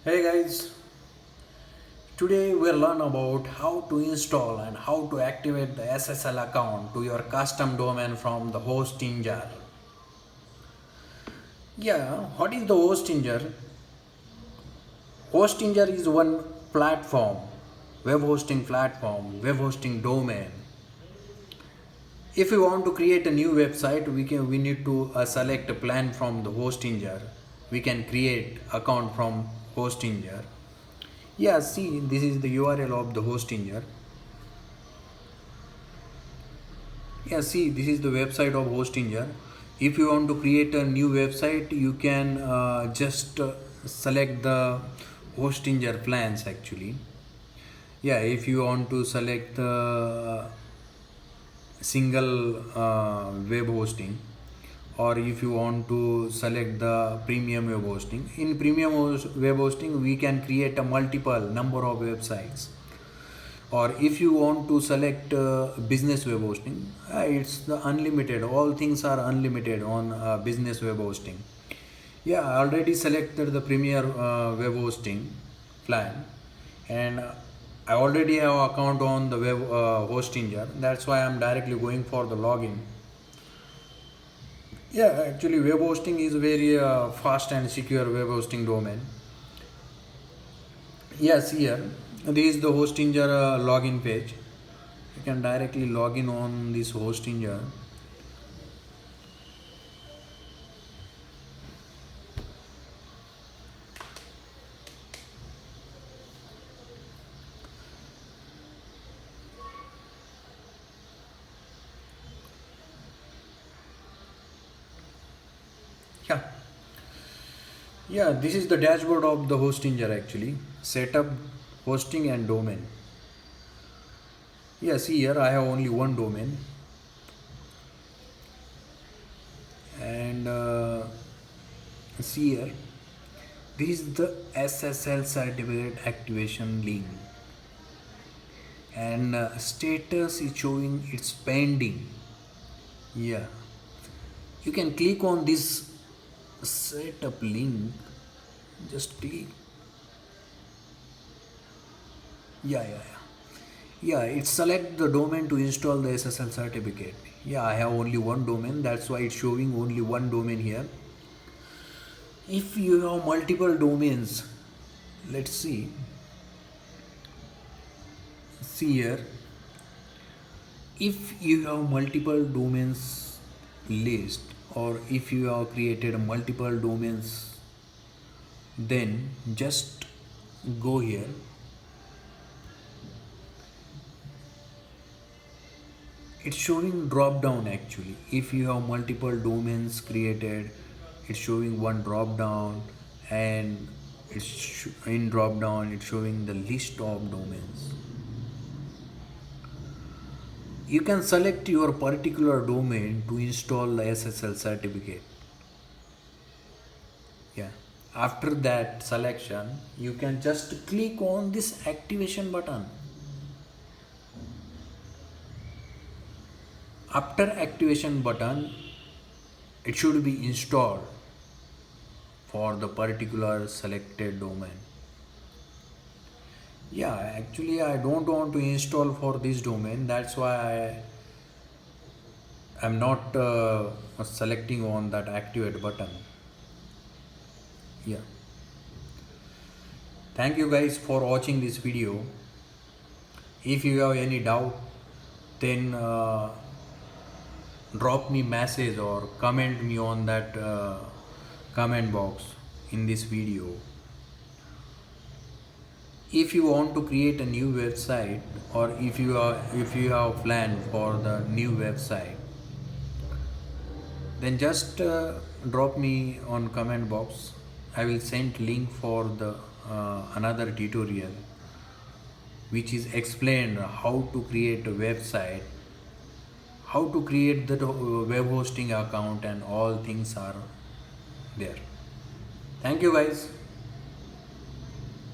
Hey guys, today we'll learn about how to install and how to activate the SSL account to your custom domain from the Hostinger. Yeah, what is the Hostinger? Hostinger is one platform, web hosting platform, web hosting domain. If we want to create a new website, we need to select a plan from the Hostinger. We can create account from Hostinger. Yeah, see, this is the URL of the Hostinger. Yeah, see, this is the website of Hostinger. If you want to create a new website, you can just select the Hostinger plans actually. Yeah, if you want to select the single web hosting, or if you want to select the premium web hosting. In web hosting, we can create a multiple number of websites, or if you want to select business web hosting, it's the unlimited, all things are unlimited on business web hosting. Yeah, I already selected the premier web hosting plan, and I already have account on the web hostinger. That's why I'm directly going for the login. Yeah, actually web hosting is very fast and secure web hosting domain. Yes, here this is the hostinger login page. You can directly log in on this hostinger. Yeah, yeah, this is the dashboard of the hostinger actually. Setup, hosting and domain. Yeah, see here I have only one domain, and see here this is the SSL certificate activation link, and status is showing it's pending. Yeah, you can click on this setup link. Just click. Yeah, it select the domain to install the SSL certificate. Yeah, I have only one domain, that's why it's showing only one domain here. If you have multiple domains, let's see here. If you have multiple domains list, or if you have created multiple domains, then just go here. It's showing drop down actually. If you have multiple domains created, it's showing one drop down, and in drop down it's showing the list of domains. You can select your particular domain to install the SSL certificate. Yeah, after that selection you can just click on this activation button. After activation button, it should be installed for the particular selected domain. Yeah, actually I don't want to install for this domain, that's why I'm not selecting on that activate button. Yeah, thank you guys for watching this video. If you have any doubt, then drop me message or comment me on that comment box in this video. If you want to create a new website, or if you have planned for the new website, then just drop me on comment box. I will send link for the another tutorial which is explained how to create a website, how to create the web hosting account, and all things are there. Thank you guys.